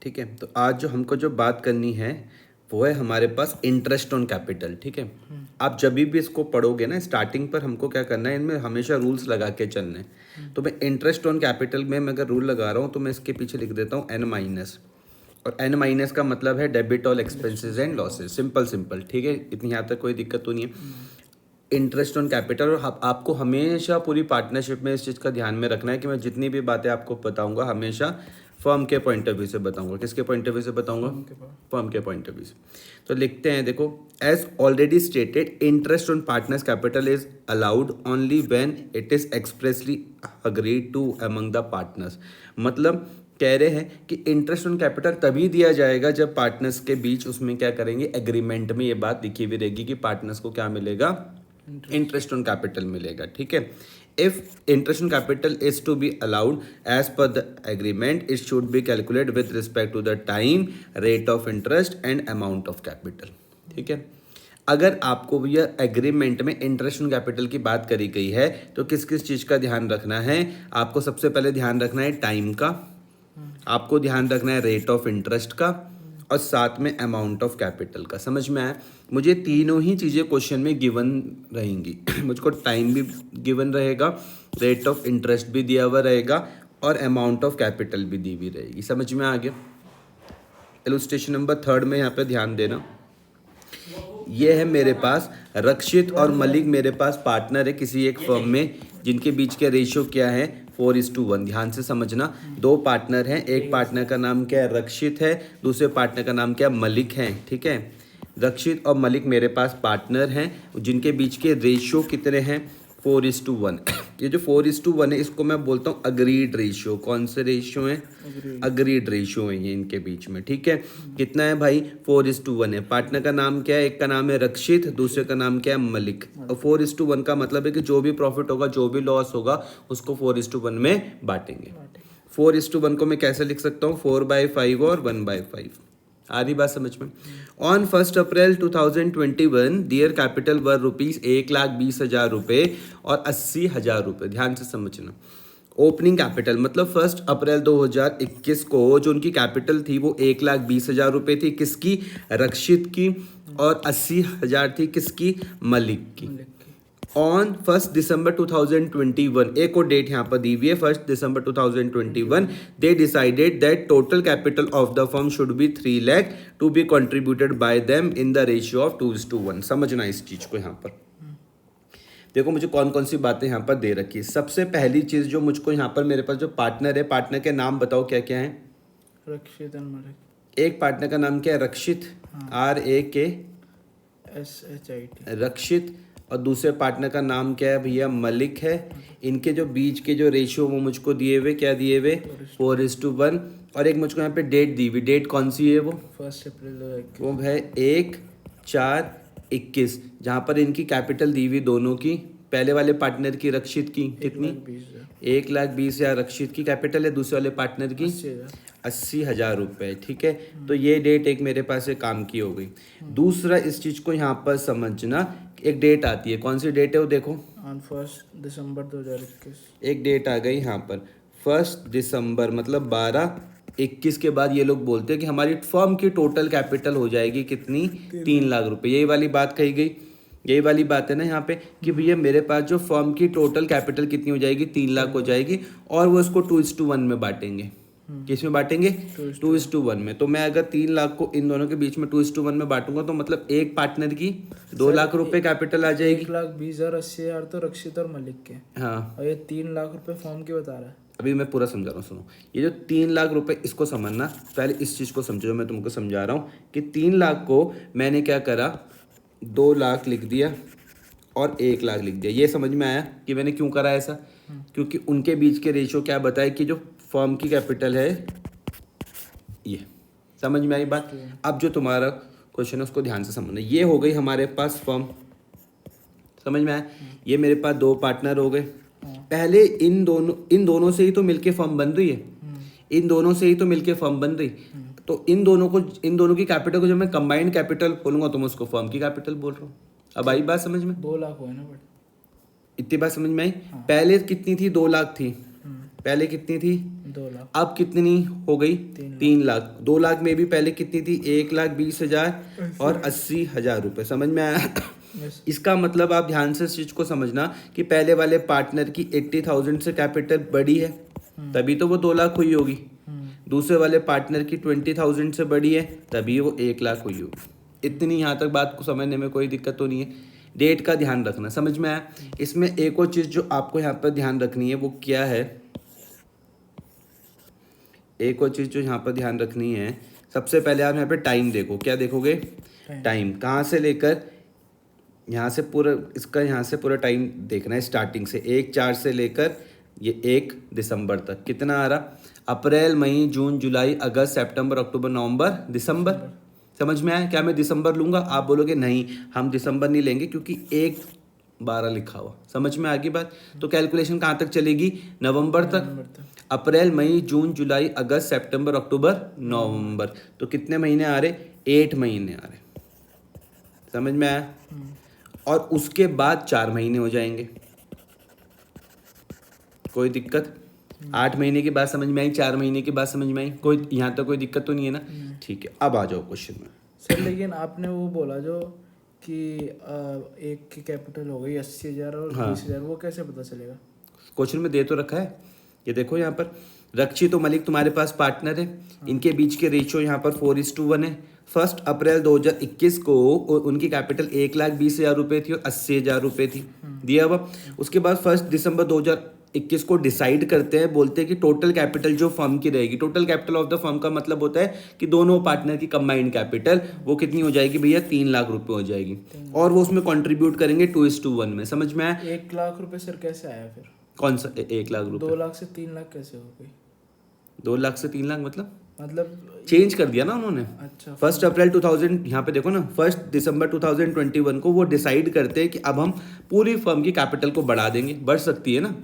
ठीक है। तो आज जो हमको जो बात करनी है वो है हमारे पास इंटरेस्ट ऑन कैपिटल। ठीक है। आप जब भी इसको पढ़ोगे ना, स्टार्टिंग पर हमको क्या करना है, इनमें हमेशा रूल्स लगा के चलने हैं। तो मैं इंटरेस्ट ऑन कैपिटल में मैं अगर रूल लगा रहा हूँ तो मैं इसके पीछे लिख देता हूँ एन माइनस, और एन माइनस का मतलब है debit all expenses and losses. Simple simple, ठीक है। इतनी यहाँ तक कोई दिक्कत तो नहीं है। इंटरेस्ट ऑन कैपिटल, और आपको हमेशा पूरी पार्टनरशिप में इस चीज़ का ध्यान में रखना है कि मैं जितनी भी बातें आपको बताऊंगा हमेशा फर्म के पॉइंट ऑफ व्यू से बताऊंगा। किसके पॉइंट ऑफ व्यू से बताऊंगा? फर्म के पॉइंट ऑफ व्यू से। तो लिखते हैं, देखो, as already stated interest on partners capital is allowed only when it is expressly agreed to among the partners. मतलब कह रहे हैं कि इंटरेस्ट ऑन कैपिटल तभी दिया जाएगा जब पार्टनर्स के बीच उसमें क्या करेंगे, एग्रीमेंट में ये बात लिखी हुई रहेगी कि पार्टनर्स को क्या मिलेगा, इंटरेस्ट ऑन कैपिटल मिलेगा। ठीक है। If interest on capital is to be allowed as per the agreement, it should be calculate with respect to the time, rate of interest and amount of capital. ठीक है। अगर आपको भैया agreement में interest on capital की बात करी गई है तो किस किस चीज़ का ध्यान रखना है? आपको सबसे पहले ध्यान रखना है टाइम का, आपको ध्यान रखना है रेट ऑफ इंटरेस्ट का, और साथ में अमाउंट ऑफ कैपिटल का। समझ में आया? मुझे तीनों ही चीज़ें क्वेश्चन में गिवन रहेंगी। मुझको टाइम भी गिवन रहेगा, रेट ऑफ इंटरेस्ट भी दिया हुआ रहेगा, और अमाउंट ऑफ कैपिटल भी दी हुई रहेगी। समझ में आ गया? इलस्ट्रेशन नंबर 3 में यहाँ पे ध्यान देना। ये है मेरे पास रक्षित और मलिक, मेरे पास पार्टनर है किसी एक फर्म में, जिनके बीच के रेशियो क्या है, 4:1। ध्यान से समझना, दो पार्टनर हैं, एक पार्टनर का नाम क्या है, रक्षित है, दूसरे पार्टनर का नाम क्या है, मलिक है। ठीक है। रक्षित और मलिक मेरे पास पार्टनर हैं, जिनके बीच के रेशियो कितने हैं, 4:1। ये जो 4:1 है इसको मैं बोलता हूँ अग्रीड रेशियो। कौन से रेशियो हैं? अग्रीड रेशियो है ये इनके बीच में। ठीक है। कितना है भाई? 4:1 है। पार्टनर का नाम क्या है? एक का नाम है रक्षित, दूसरे का नाम क्या है, मलिक। और 4:1 का मतलब है कि जो भी प्रॉफिट होगा, जो भी लॉस होगा, उसको 4:1 में बांटेंगे। 4:1 को मैं कैसे लिख सकता हूँ? 4/5 और 1/5। आधी बात समझ में? ऑन 1 अप्रैल 2021 दियर कैपिटल वर ₹1,20,000 और 80,000 रुपये। ध्यान से समझना। ओपनिंग कैपिटल मतलब 1 अप्रैल 2021 को जो उनकी कैपिटल थी वो 1,20,000 रुपये थी। किसकी? रक्षित की। और 80,000 थी किसकी? मलिक की। ऑन 1 दिसंबर 2021, एक और डेट यहाँ पर दी हुई है, 1 December 2021, they decided that total capital of the firm should be 3 lakh to be contributed by them in the ratio of 2:1। समझना इस चीज को। यहाँ पर देखो मुझे कौन कौन सी बातें यहाँ पर दे रखी है। सबसे पहली चीज जो मुझको यहाँ पर, मेरे पास जो पार्टनर है, पार्टनर के नाम बताओ क्या क्या है? रक्षित और मलिक। एक पार्टनर का नाम क्या है? रक्षित, RAKSHIT, रक्षित। और दूसरे पार्टनर का नाम क्या है भैया? मलिक है। इनके जो बीच के जो रेशियो वो मुझको दिए हुए, क्या दिए हुए? 4:1। और एक मुझको यहाँ पे डेट दी हुई, डेट कौन सी है वो? 1 अप्रैल 2021। वो है 1/4/21, जहाँ पर इनकी कैपिटल दी हुई दोनों की। पहले वाले पार्टनर की, रक्षित की, कितनी? 1,20,000 रक्षित की कैपिटल है, दूसरे वाले पार्टनर की 80,000 रुपये। ठीक है। तो ये डेट एक मेरे पास एक काम की हो गई। दूसरा इस चीज को यहाँ पर समझना, एक डेट आती है, कौन सी डेट है वो देखो? On 1 December 2021। एक डेट आ गई यहाँ पर 1 दिसंबर, मतलब 12/21 के बाद ये लोग बोलते हैं कि हमारी फर्म की टोटल कैपिटल हो जाएगी कितनी? 3 लाख रुपए। यही वाली बात कही गई, यही वाली बात है ना यहाँ पे कि भैया मेरे पास जो फर्म की टोटल कैपिटल कितनी हो जाएगी? 3 लाख हो जाएगी। और वो इसको 2:1 में बांटेंगे। किस में बांटेंगे? 2:1 में। तो मैं अगर 3 लाख को इन दोनों के बीच में 2:1 में बांटूंगा तो मतलब एक पार्टनर की 2 लाख रुपए कैपिटल आ जाएगी। 1,20,000 80,000 तो रक्षित और मलिक के। हाँ। और ये 3 लाख रुपए फॉर्म के बता रहा है। अभी मैं पूरा समझा रहा हूँ, सुनो। ये जो 3 लाख रुपए, इसको समझना, पहले इस चीज़ को समझो। मैं तुमको समझा रहा हूँ कि 3 लाख को मैंने क्या करा, 2 लाख लिख दिया और 1 लाख लिख दिया। ये समझ में आया कि मैंने क्यों करा ऐसा? क्योंकि उनके बीच के रेशियो क्या बताए कि जो फर्म की कैपिटल है, ये समझ में आई बात? अब जो तुम्हारा क्वेश्चन है उसको ध्यान से समझना। ये हो गई हमारे पास फर्म, समझ में आया? ये मेरे पास 2 पार्टनर हो गए। पहले इन दोनों से ही तो मिलके फर्म बन रही है, इन दोनों से ही तो मिलके फर्म बन रही। तो इन दोनों की कैपिटल को जब मैं कंबाइंड कैपिटल बोलूंगा तो मैं उसको फर्म की कैपिटल बोल रहा हूँ। अब आई बात समझ में? 2 लाख हुआ ना बट। इतनी बात समझ में आई? पहले कितनी थी? 2 लाख थी। पहले कितनी थी? 2 लाख। अब कितनी हो गई? 3 लाख। 2 लाख में भी पहले कितनी थी? 1,20,000 और 80,000 रुपये। समझ में आया? यस। इसका मतलब आप ध्यान से इस चीज को समझना कि पहले वाले पार्टनर की 80,000 से कैपिटल बड़ी है, तभी तो वो 2 लाख हुई होगी। दूसरे वाले पार्टनर की 20,000 से बड़ी है, तभी वो 1 लाख हुई होगी। इतनी यहाँ तक बात को समझने में कोई दिक्कत तो नहीं है। डेट का ध्यान रखना, समझ में आया? इसमें एक और चीज जो आपको यहाँ पर ध्यान रखनी है वो क्या है? एक और चीज जो यहाँ पर ध्यान रखनी है, सबसे पहले आप यहाँ पे टाइम देखो। क्या देखोगे? टाइम। कहाँ से लेकर यहाँ से पूरा, इसका यहाँ से पूरा टाइम देखना है स्टार्टिंग से। 1/4 से लेकर ये 1 दिसंबर तक कितना आ रहा? अप्रैल, मई, जून, जुलाई, अगस्त, सितंबर, अक्टूबर, नवंबर, दिसंबर। समझ में आया? क्या मैं दिसंबर लूंगा? आप बोलोगे नहीं, हम दिसंबर नहीं लेंगे क्योंकि 1/12 लिखा हुआ। समझ में आ गई बात? तो कैलकुलेशन कहाँ तक चलेगी? नवंबर तक। अप्रैल, मई, जून, जुलाई, अगस्त, सितंबर, अक्टूबर, नवंबर। तो कितने महीने आ रहे? 8 महीने आ रहे। समझ में आया? और उसके बाद 4 महीने हो जाएंगे। कोई दिक्कत? 8 महीने की बात समझ में आई, 4 महीने की बात समझ में आई? कोई यहाँ तक कोई दिक्कत तो नहीं है ना? ठीक है, अब आ जाओ क्वेश्चन में। सर लेकिन आपने वो बोला जो कि एक की कैपिटल हो गई 80,000 और 20,000, वो कैसे पता चलेगा? क्वेश्चन में दे तो रखा है, ये देखो यहाँ पर। रक्षित और मलिक तुम्हारे पास पार्टनर है, इनके बीच के रेशियो यहाँ पर 4:1 है। 1 अप्रैल 2021 को उनकी कैपिटल 1,20,000 रुपये थी और 80,000 रुपये थी, दिया हुआ। उसके बाद 1 दिसंबर 2021 को डिसाइड करते हैं, बोलते हैं कि टोटल कैपिटल जो फर्म की रहेगी, total capital of the firm का मतलब होता है कि दोनों पार्टनर की कंबाइंड कैपिटल वो कितनी हो जाएगी भैया? 3 लाख रुपए हो जाएगी, और वो उसमें कंट्रीब्यूट करेंगे 2:1 में। समझ में आया? 1 लाख रुपए सर कैसे आया फिर? कौन सा 1 लाख रुपए? 2 लाख से 3 लाख कैसे हो गई? 2 लाख से 3 लाख मतलब मतलब चेंज कर दिया ना उन्होंने। अच्छा। 1 अप्रैल 2000, यहाँ पे देखो ना, 1 दिसंबर 2021 को वो डिसाइड करते हैं कि अब हम पूरी फर्म की कैपिटल को बढ़ा देंगे। बढ़ सकती है ना,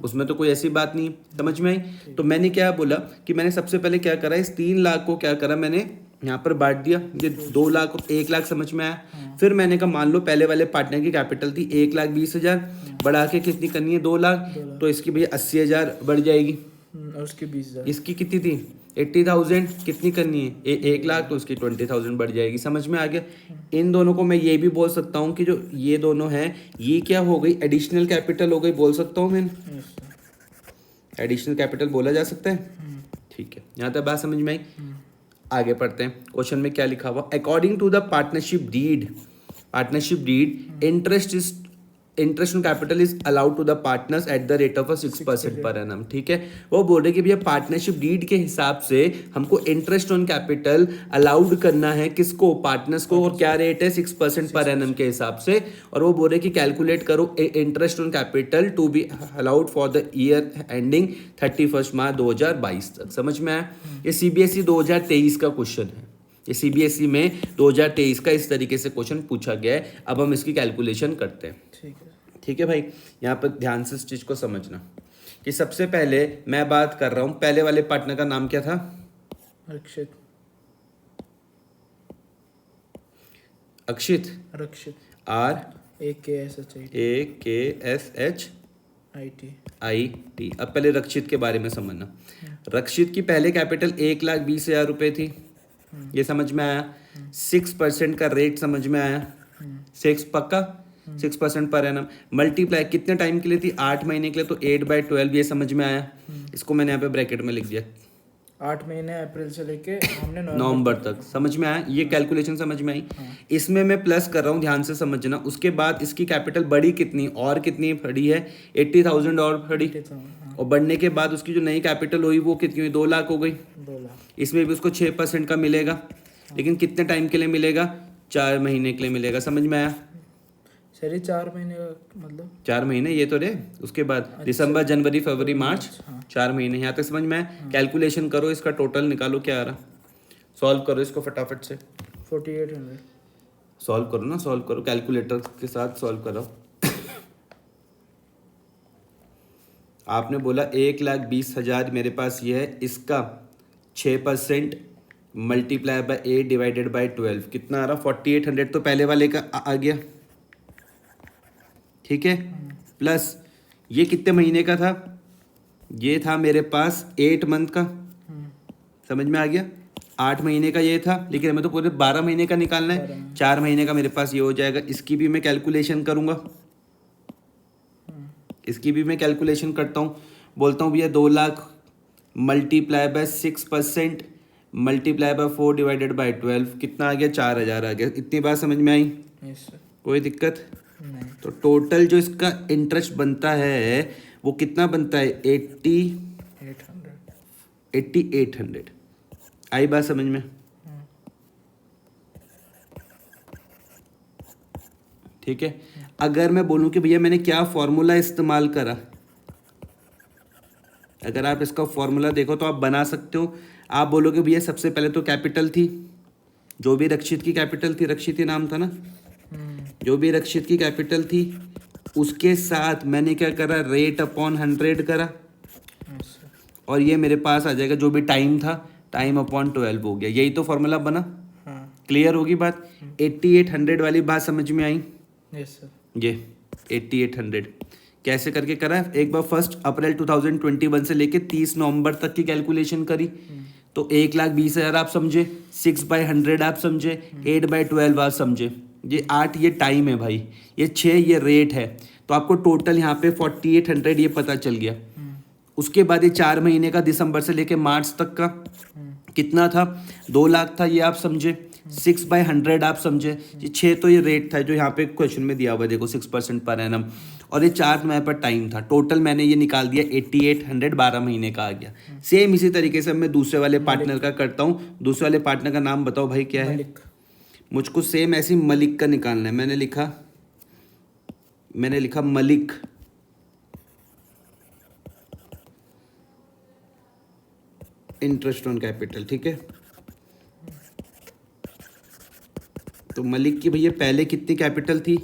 उसमें तो कोई ऐसी बात नहीं है। समझ में आई? तो मैंने क्या बोला कि मैंने सबसे पहले क्या करा, इस 3 लाख को क्या करा, मैंने यहाँ पर बांट दिया। ये 2 लाख और 1 लाख समझ में आया। फिर मैंने कहा मान लो पहले वाले पार्टनर की कैपिटल थी 1,20,000, बढ़ा के कितनी करनी है? 2 लाख। तो इसकी भैया 80,000 बढ़ जाएगी। और उसकी 20,000। इसकी कितनी थी? 80,000। कितनी करनी है? 1 लाख, तो उसकी 20,000 बढ़ जाएगी। समझ में आ गया? इन दोनों को मैं ये भी बोल सकता हूँ कि जो ये दोनों हैं, ये क्या हो गई? एडिशनल कैपिटल हो गई, बोल सकता हूँ मैं। एडिशनल कैपिटल बोला जा सकता है। ठीक है, यहाँ तक बात समझ में आई? आगे पढ़ते हैं। क्वेश्चन में क्या लिखा हुआ? According to the partnership deed interest on capital is allowed to the partners at the rate of 6% per annum. ठीक है, वो बोल रहे कि भैया पार्टनरशिप डीड के हिसाब से हमको इंटरेस्ट ऑन कैपिटल अलाउड करना है, किसको? पार्टनर्स को। और क्या रेट है? 6% पर एनम के हिसाब से। और वो बोल रहे कि कैलकुलेट करो interest on capital to be allowed for the year ending 31 March 2022 तक। समझ में आया? ये सीबीएसई 2023 का क्वेश्चन है। ये सीबीएसई में 2023 का इस तरीके से क्वेश्चन पूछा गया है। अब हम इसकी कैलकुलेशन करते हैं। ठीक है भाई, यहाँ पर ध्यान से इस चीज को समझना कि सबसे पहले मैं बात कर रहा हूं, पहले वाले पार्टनर का नाम क्या था? रक्षित। अक्षित। रक्षित। AKSHIT। अब पहले रक्षित के बारे में समझना। रक्षित की पहले कैपिटल 1,20,000 रुपये थी, ये समझ में आया? 6% का रेट समझ में आया? 6 पक्का? 6% पर एनम। मल्टीप्लाई कितने टाइम के लिए थी? 8 महीने के लिए, तो 8/12, ये समझ में आया? इसको मैंने यहाँ पे ब्रैकेट में लिख दिया। 8 महीने अप्रैल से लेके हमने नवंबर तक। समझ में आया? ये कैलकुलेशन समझ में आई? इसमें मैं प्लस कर रहा हूँ, ध्यान से समझना। उसके बाद इसकी कैपिटल बढ़ी कितनी? और कितनी बढ़ी है? 80,000 और बढ़ी। और बढ़ने के बाद उसकी जो नई कैपिटल हुई वो कितनी हुई? 2 लाख हो गई। 2 लाख। इसमें भी उसको 6% का मिलेगा, लेकिन कितने टाइम के लिए मिलेगा? 4 महीने के लिए मिलेगा। समझ में आया? सर 4 महीने का मतलब 4 महीने ये तो रहे। उसके बाद दिसंबर, जनवरी, फरवरी, मार्च, 4 महीने। यहाँ तक समझ में आया? कैलकुलेशन करो, इसका टोटल निकालो क्या आ रहा। सॉल्व करो इसको फटाफट से। 4800। सॉल्व करो ना, सॉल्व करो, कैलकुलेटर के साथ सॉल्व करो। आपने बोला 1,20,000 मेरे पास ये है, इसका 6% मल्टीप्लाई बाय 8 डिवाइडेड बाय 12 कितना आ रहा? 4800 तो पहले वाले का आ गया। ठीक है, प्लस ये कितने महीने का था? ये था मेरे पास 8 मंथ का, समझ में आ गया। 8 महीने का ये था, लेकिन हमें तो पूरे 12 महीने का निकालना है। 4 महीने का मेरे पास ये हो जाएगा। इसकी भी मैं कैलकुलेशन करूँगा, इसकी भी मैं कैलकुलेशन करता हूँ। बोलता हूँ भैया 2 lakh multiply by 6% multiply by 4 divided by 12 कितना आ गया, 4000 आ गया। इतनी बात समझ में आई? Yes sir. कोई दिक्कत नहीं। तो टोटल जो इसका इंटरेस्ट बनता है वो कितना बनता है, 8800। आई बात समझ में? ठीक है। अगर मैं बोलूं कि भैया मैंने क्या फॉर्मूला इस्तेमाल करा, अगर आप इसका फॉर्मूला देखो तो आप बना सकते हो। आप बोलोगे भैया सबसे पहले तो कैपिटल थी, जो भी रक्षित की कैपिटल थी, रक्षित ही नाम था ना, जो भी रक्षित की कैपिटल थी उसके साथ मैंने क्या करा, रेट अपॉन 100 करा, और ये मेरे पास आ जाएगा जो भी टाइम था, टाइम अपॉन 12 हो गया। यही तो फॉर्मूला बना। क्लियर होगी बात? 8800 वाली बात समझ में आई? Yes sir. ये 8800 कैसे करके करा है? एक बार 1 अप्रैल 2021 से लेके 30 नवंबर तक की कैलकुलेशन करी। तो 1,20,000 आप समझे, 6/100 आप समझे, 8/12 आप समझे। ये 8 ये टाइम है भाई, ये 6 ये रेट है। तो आपको टोटल यहाँ पे 4800 ये पता चल गया। उसके बाद ये 4 महीने का दिसंबर से लेके मार्च तक का कितना था, 2 लाख था, ये आप समझे। 6/100 आप समझे। ये 6 तो ये रेट था जो यहाँ पे क्वेश्चन में दिया हुआ, देखो 6% पर एनम, और ये 4 महीने पर टाइम था। टोटल मैंने ये निकाल दिया 8800, 12 महीने का आ गया। सेम इसी तरीके से मैं दूसरे वाले पार्टनर का करता हूँ। दूसरे वाले पार्टनर का नाम बताओ भाई क्या है? मुझको सेम ऐसी मलिक का निकालना है। मैंने लिखा मलिक। इंटरेस्ट ऑन कैपिटल, ठीक है। तो मलिक की भैया पहले कितनी कैपिटल थी?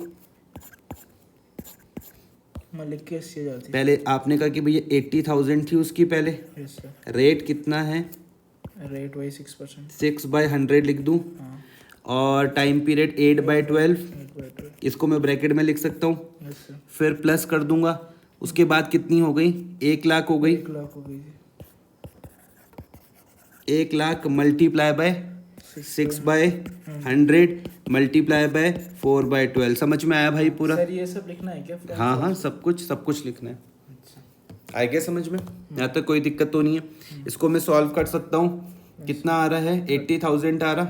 मलिक की 80,000 थी। पहले आपने कहा कि भैया 80,000 थी उसकी पहले। Yes sir. रेट कितना है? रेट वही 6%। 6/100 लिख दूं, और टाइम पीरियड 8/12, इसको मैं ब्रैकेट में लिख सकता हूँ। Yes sir. फिर प्लस कर दूंगा। उसके बाद कितनी हो गई? 1 लाख हो गई। 1 लाख हो गई। 1 lakh multiply by 6/100 multiply by 4/12। समझ में आया भाई पूरा? सर ये सब लिखना है क्या? हाँ हाँ, सब कुछ लिखना है। आ गया समझ में? यहाँ तक कोई दिक्कत तो नहीं है। इसको मैं सॉल्व कर सकता हूँ। कितना आ रहा है? 80,000 आ रहा।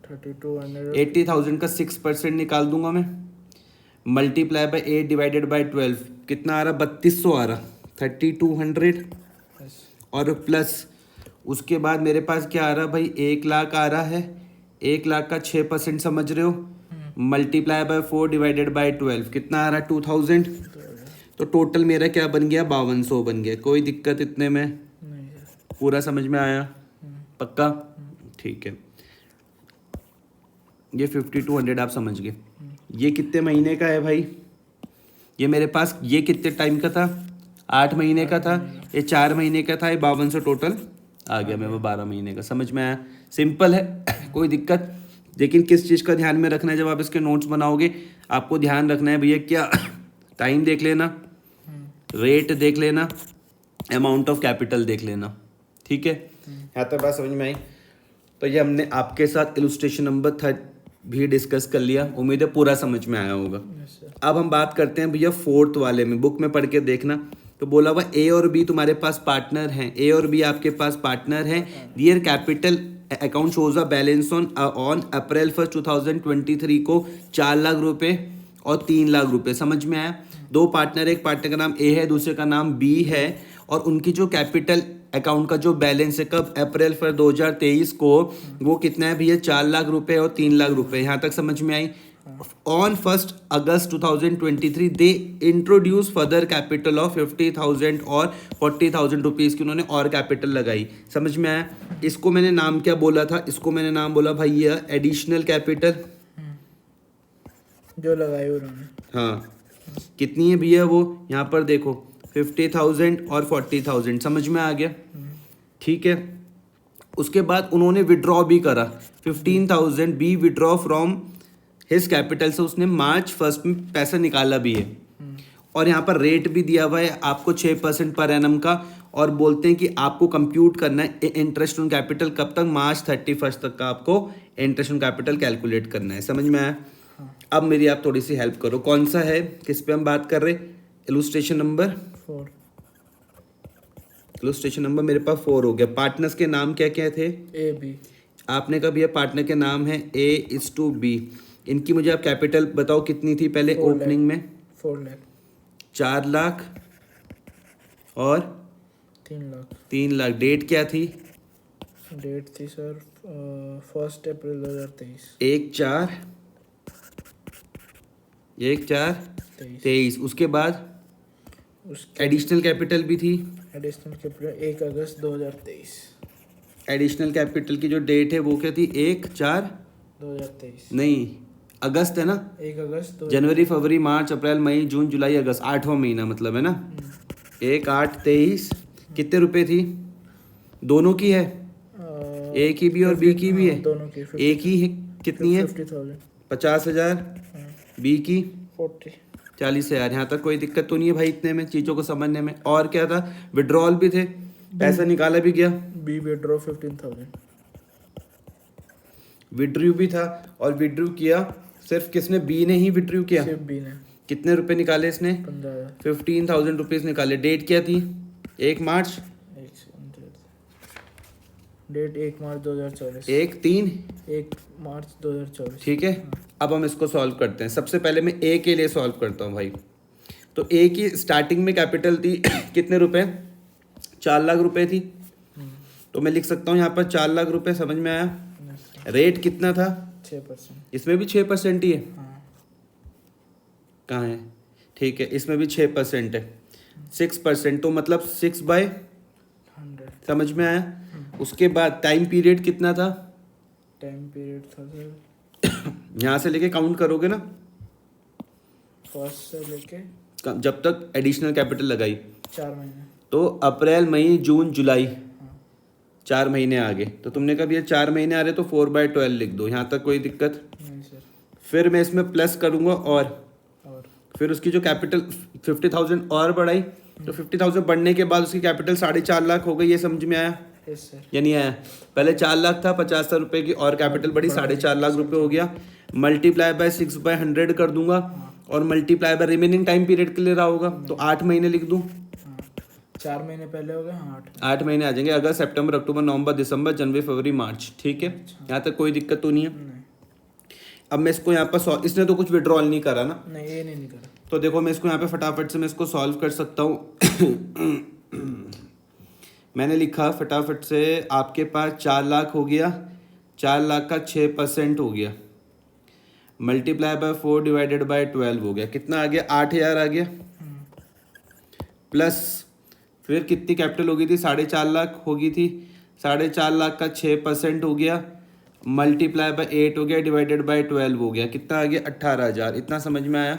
3200। 80,000 का 6% निकाल दूंगा मैं, मल्टीप्लाई बाय 8 डिवाइडेड बाय 12 कितना आ रहा? 3200 आ रहा। 3200 और प्लस उसके बाद मेरे पास क्या आ रहा भाई? 1 लाख आ रहा है। 1 लाख का 6% समझ रहे हो, मल्टीप्लाई बाय 4 डिवाइडेड बाय 12 कितना आ रहा? 2000। तो टोटल मेरा क्या बन गया? 5200 बन गया। कोई दिक्कत इतने में? नहीं। पूरा समझ में आया? पक्का? ठीक है। ये 5200 आप समझ गए। ये कितने महीने का है भाई? ये मेरे पास ये कितने टाइम का था? 8 महीने का था। ये 4 महीने का था। ये 5200 टोटल आ गया मेरे 12 महीने का। समझ में आया? सिंपल है, कोई दिक्कत। लेकिन किस चीज़ का ध्यान में रखना है जब आप इसके नोट्स बनाओगे? आपको ध्यान रखना है भैया क्या, टाइम देख लेना, रेट देख लेना, अमाउंट ऑफ कैपिटल देख लेना। ठीक है, यहाँ तक बात समझ में आई? तो ये हमने आपके साथ इलस्ट्रेशन नंबर 3 भी डिस्कस कर लिया। उम्मीद है पूरा समझ में आया होगा। अब हम बात करते हैं भैया 4th वाले में। बुक में पढ़ के देखना। तो बोला हुआ ए और बी तुम्हारे पास पार्टनर हैं। ए और बी आपके पास पार्टनर हैं। Their capital account shows a balance on April 1 2023 को 4 लाख रुपए और 3 लाख रुपए। समझ में आया? 2 पार्टनर, एक पार्टनर का नाम ए है, दूसरे का नाम बी है, और उनकी जो कैपिटल अकाउंट का जो बैलेंस है कब? अप्रैल 1 2023 को वो कितना है भैया? 4 लाख रुपए और 3 लाख रुपए। यहाँ तक समझ में आई? ऑन 1 अगस्त 2023 they introduce further capital of 50,000 और 40,000 रुपीज़ की उन्होंने और कैपिटल लगाई। समझ में आया? इसको मैंने नाम क्या बोला था? इसको मैंने नाम बोला भैया एडिशनल कैपिटल जो लगाई उन्होंने। हाँ, कितनी है भैया वो? यहाँ पर देखो 50,000 और 40,000। समझ में आ गया? ठीक है। उसके बाद उन्होंने विड्रॉ भी करा 15,000 be withdraw from his capital से। उसने मार्च 1 में पैसा निकाला भी है, और यहाँ पर रेट भी दिया हुआ है आपको 6% पर एनम का, और बोलते हैं कि आपको कंप्यूट करना है इंटरेस्ट ऑन कैपिटल कब तक, मार्च 31 तक का आपको इंटरेस्ट ऑन कैपिटल कैलकुलेट करना है। समझ में आया? अब मेरी आप थोड़ी सी हेल्प करो, कौन सा है, किस पे हम बात कर रहे? Illustration number 4। इलुस्ट्रेशन नंबर मेरे पास 4 हो गया। पार्टनर्स के नाम क्या क्या थे? A B. आपने कहा भैया पार्टनर के नाम है A/B। इनकी मुझे आप कैपिटल बताओ कितनी थी पहले 4 ओपनिंग में? 4 लाख। 4 लाख और 3 लाख। 3 लाख। डेट क्या थी? डेट थी सर 1 अप्रैल 2023। 1/4/23। उसके बाद उसके एडिशनल कैपिटल भी थी। एडिशनल कैपिटल 1 अगस्त 2023। एडिशनल कैपिटल की जो डेट है वो क्या थी? 1/4 नहीं, अगस्त है ना? 1 अगस्त जनवरी, फरवरी, मार्च, अप्रैल, मई, जून, जुलाई, अगस्त, 8वां महीना मतलब है ना। 1/8/23। कितने रुपए थी? दोनों की है, ए की भी और बी की भी है। दोनों की ए की है कितनी है? 50,000। 50,000। बी की 40। 40,000। यहाँ तक कोई दिक्कत तो नहीं है भाई इतने में, चीज़ों को समझने में। और क्या था? विड्रॉल भी थे, पैसा निकाला भी गया। B withdraw 15,000। विड्रू भी था और विड्रू किया सिर्फ किसने? बी ने ही विड्रू किया। सिर्फ बी ने कितने रुपए निकाले इसने? 15,000। 15,000 रुपीज निकाले। डेट क्या थी? 1 मार्च। डेट 1 मार्च 2024। 1 मार्च 2024। ठीक है। अब हम इसको सॉल्व करते हैं। सबसे पहले मैं ए के लिए सॉल्व करता हूँ भाई। तो ए की स्टार्टिंग में कैपिटल थी कितने रुपए? 4 लाख रुपए थी। तो मैं लिख सकता हूँ यहाँ पर 4 लाख रुपए। समझ में आया? रेट कितना था? 6%। इसमें भी 6% ही है। हाँ। कहाँ है? ठीक है, इसमें भी 6% है। 6% तो मतलब 6/100। समझ में आया? उसके बाद टाइम पीरियड कितना था? टाइम पीरियड था सर यहाँ से लेके काउंट करोगे ना, फर्स्ट से लेके जब तक एडिशनल कैपिटल लगाई 4 महीने। तो अप्रैल, मई, जून, जुलाई, 4 महीने आ गए। तो तुमने कहा भैया 4 महीने आ रहे तो 4/12 लिख दो। यहाँ तक कोई दिक्कत? नहीं सर। फिर मैं इसमें प्लस करूँगा और फिर उसकी जो कैपिटल 50,000 और बढ़ाई, तो 50,000 बढ़ने के बाद उसकी कैपिटल 4.5 लाख हो गई। ये समझ में आया यस सर। या नहीं आया? पहले 4 लाख था, 50,000 रुपये की और कैपिटल बढ़ी, 4.5 लाख रुपए हो गया। मल्टीप्लाई बाय 6/100 कर दूंगा और multiply by remaining time period के लिए रहा होगा तो 8 महीने लिख दूं। 4 महीने पहले हो गए। 8 महीने आ जाएंगे, अगस्त, सितंबर, अक्टूबर, नवंबर, दिसंबर, जनवरी, फरवरी, मार्च। ठीक है, यहाँ तक कोई दिक्कत तो नहीं है? अब मैं इसको यहाँ पर इसने तो कुछ विड्रॉल नहीं करा ना? नहीं, ये नहीं करा। तो देखो मैं इसको यहाँ पे फटाफट से मैं इसको सॉल्व कर सकता हूँ। मैंने लिखा फटाफट से, आपके पास 4 लाख हो गया, 4 लाख का 6% हो गया, मल्टीप्लाई बाय 4 डिवाइडेड बाय 12 हो गया। कितना आ गया? 8,000 आ गया। प्लस फिर कितनी कैपिटल हो गई थी? 4.5 लाख हो गई थी। 4.5 लाख का 6% हो गया, मल्टीप्लाई बाय 8 हो गया, डिवाइडेड बाय 12 हो गया। कितना आ गया? 18,000। इतना समझ में आया?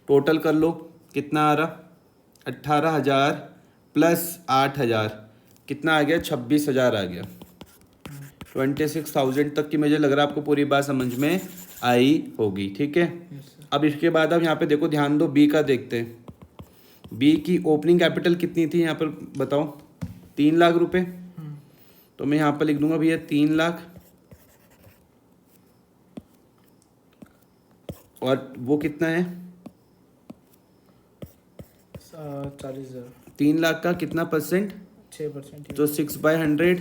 टोटल कर लो कितना आ रहा? 18,000 प्लस 8,000 कितना आ गया? 26,000 आ गया। 26,000 तक की मुझे लग रहा है आपको पूरी बात समझ में आई होगी। ठीक है, अब इसके बाद अब यहाँ पे देखो, ध्यान दो, बी का देखते हैं। बी की ओपनिंग कैपिटल कितनी थी यहाँ पर बताओ? 3 लाख रुपए। तो मैं यहाँ पर लिख दूंगा भैया 3 लाख, और वो कितना है? 40,000। 3 लाख का कितना परसेंट? 6%। तो 6/100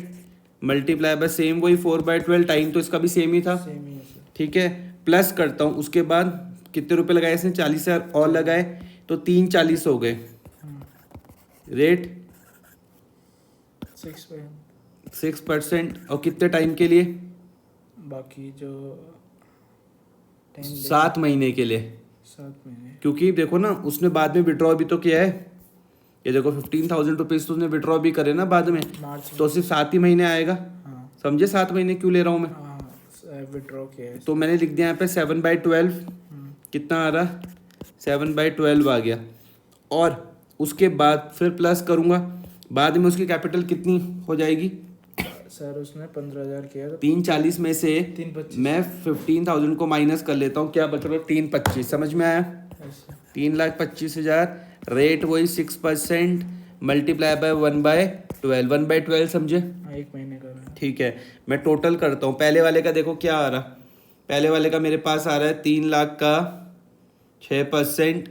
मल्टीप्लाई बाय सेम वही 4/12। टाइम तो इसका भी सेम ही था। सेम ही है सर। ठीक है, प्लस करता हूँ। उसके बाद कितने रुपए लगाए इसने? 40,000 और लगाए तो 340 हो गए। रेट 6%। और कितने टाइम के लिए? बाकी जो 7 महीने के लिए। 7 महीने। क्योंकि देखो ना, उसने बाद में विड्रॉ भी तो किया है। ये देखो 15,000 रुपीज तो उसने विड्रॉ भी करे ना बाद में, तो सिर्फ 7 ही महीने आएगा। समझे? 7 महीने क्यों ले रहा हूँ मैं? विड्रॉ किया है तो मैंने लिख दिया यहाँ पे 7/12। कितना आ रहा? 7/12 आ गया। और उसके बाद फिर प्लस करूँगा, बाद में उसकी कैपिटल कितनी हो जाएगी? सर उसने 15,000 किया। 340 में से 325 मैं 15,000 को माइनस कर लेता हूँ, क्या बच रहा है? 325। समझ में आया? 3,25,000। रेट वही 6%, मल्टीप्लाई बाय 1/12, 1/12 समझे। हाँ, 1 महीने का है। ठीक है, मैं टोटल करता हूँ। पहले वाले का देखो क्या आ रहा, पहले वाले का मेरे पास आ रहा है 3 लाख का 6%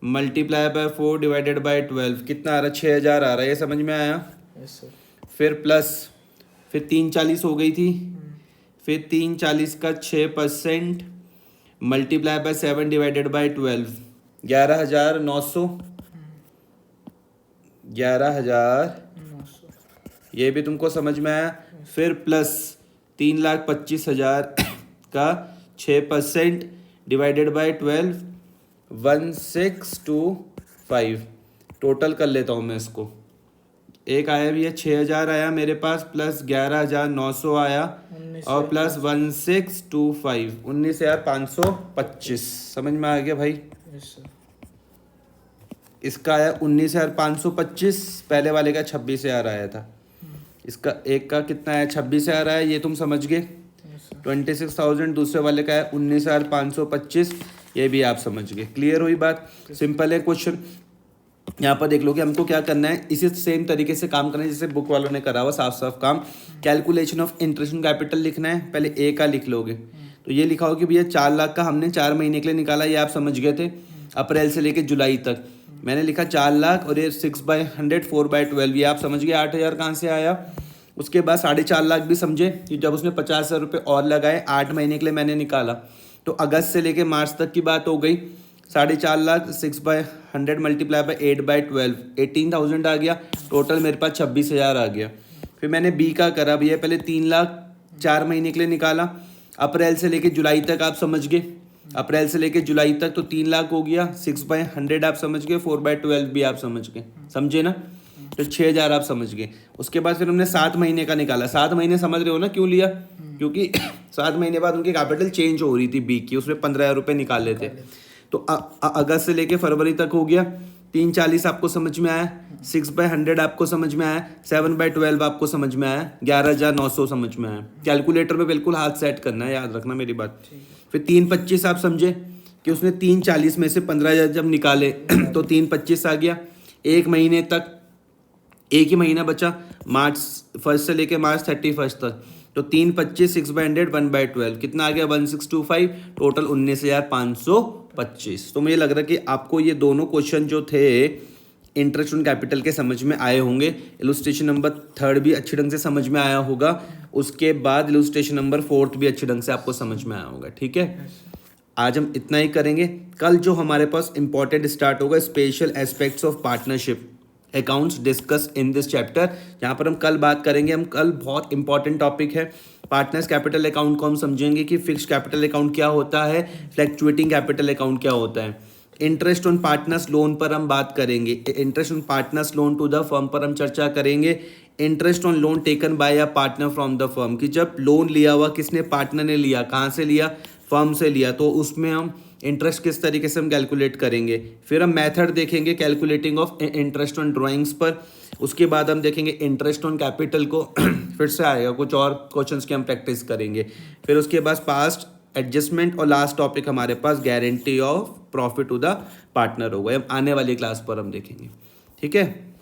मल्टीप्लाई बाय 4 डिवाइडेड बाय 12 कितना आ रहा है, 6,000 आ रहा है, ये समझ में आया। Yes sir. फिर प्लस, फिर 340 हो गई थी, फिर 340 का 6% मल्टीप्लाई बाय 7 डिवाइडेड बाय 12 11,900, 11,000, ये भी तुमको समझ में आया। फिर प्लस 3,25,000 का 6% डिवाइडेड बाय 12 1625। टोटल कर लेता हूँ मैं इसको, एक आया भी है 6,000 आया मेरे पास, प्लस 11,900 आया, और प्लस 1625, 19,525। समझ में आ गया भाई। Yes sir. इसका आया 19,525, पहले वाले का 26,000 आया था। इसका एक का कितना है, 26,000 आया, ये तुम समझ गए। 26,000 दूसरे वाले का है 19,525, ये भी आप समझ गए। क्लियर हुई बात, सिंपल है क्वेश्चन। यहाँ पर देख लो कि हमको क्या करना है, इसी सेम तरीके से काम करना है जैसे बुक वालों ने करा हुआ, साफ साफ काम। Calculation of interest on capital लिखना है, पहले ए का लिख लोगे तो ये लिखा हो कि भैया 4 लाख का हमने 4 महीने के लिए निकाला, ये आप समझ गए थे, अप्रैल से लेके जुलाई तक। मैंने लिखा 4 लाख और ये 6/100 4/12, ये आप समझ गए। 8,000 कहाँ से आया। उसके बाद 4.5 लाख भी समझे कि जब उसने 50,000 रुपये और लगाए, 8 महीने के लिए मैंने निकाला, तो अगस्त से लेके मार्च तक की बात हो गई। 4.5 लाख 6/100 मल्टीप्लाई बाय 8/12 18,000 आ गया। टोटल मेरे पास 26,000 आ गया। फिर मैंने बी का करा, भैया पहले 3 लाख 4 महीने के लिए निकाला, अप्रैल से लेके जुलाई तक आप समझ गए, अप्रैल से लेके जुलाई तक तो 3 लाख हो गया। 6/100 आप समझ गए, 4/12 भी आप समझ गए, समझे ना। तो 6,000 आप समझ गए। उसके बाद फिर हमने 7 महीने का निकाला। 7 महीने समझ रहे हो ना क्यों लिया, क्योंकि 7 महीने बाद उनकी कैपिटल चेंज हो रही थी बी की, उसमें 15,000 रुपये निकाल लेते। तो अगस्त से लेके फरवरी तक हो गया। 340 आपको समझ में आया, 6/100 आपको समझ में आया, 7/12 आपको समझ में आया, 11,900 समझ में आया। कैलकुलेटर में बिल्कुल हाथ सेट करना है, याद रखना मेरी बात। फिर 325 आप समझे कि उसने 340 में से 15,000 जब निकाले तो 325 आ गया। एक महीने तक, एक ही महीना बचा, मार्च 1 से लेके मार्च 31 तक, तो 325 6/100 1/12 कितना आ गया, 1625। टोटल 19,525। तो मुझे लग रहा है कि आपको ये दोनों क्वेश्चन जो थे इंटरेस्ट ऑन कैपिटल के समझ में आए होंगे। इलुस्ट्रेशन नंबर 3 भी अच्छी ढंग से समझ में आया होगा। उसके बाद इलुस्ट्रेशन नंबर 4 भी अच्छी ढंग से आपको समझ में आया होगा। ठीक है, आज हम इतना ही करेंगे। कल जो हमारे पास इंपॉर्टेंट स्टार्ट होगा, special aspects of partnership accounts discuss in this chapter, यहाँ पर हम कल बात करेंगे। हम कल बहुत इंपॉर्टेंट टॉपिक है, पार्टनर्स कैपिटल अकाउंट को हम समझेंगे कि फिक्स्ड कैपिटल अकाउंट क्या होता है, फ्लैक्चुएटिंग कैपिटल अकाउंट क्या होता है। इंटरेस्ट ऑन पार्टनर्स लोन पर हम बात करेंगे, interest on partners loan to the firm पर हम चर्चा करेंगे। Interest on loan taken by a partner from the firm, कि जब लोन लिया हुआ किसने, पार्टनर ने लिया, कहाँ से लिया, फर्म से लिया, तो उसमें हम इंटरेस्ट किस तरीके से हम कैलकुलेट करेंगे। फिर हम मेथड देखेंगे calculating of interest on drawings पर। उसके बाद हम देखेंगे इंटरेस्ट ऑन कैपिटल को फिर से आएगा, कुछ और क्वेश्चंस की हम प्रैक्टिस करेंगे। फिर उसके बाद पास्ट एडजस्टमेंट, और लास्ट टॉपिक हमारे पास guarantee of profit to the partner होगा, हम आने वाली क्लास पर हम देखेंगे। ठीक है।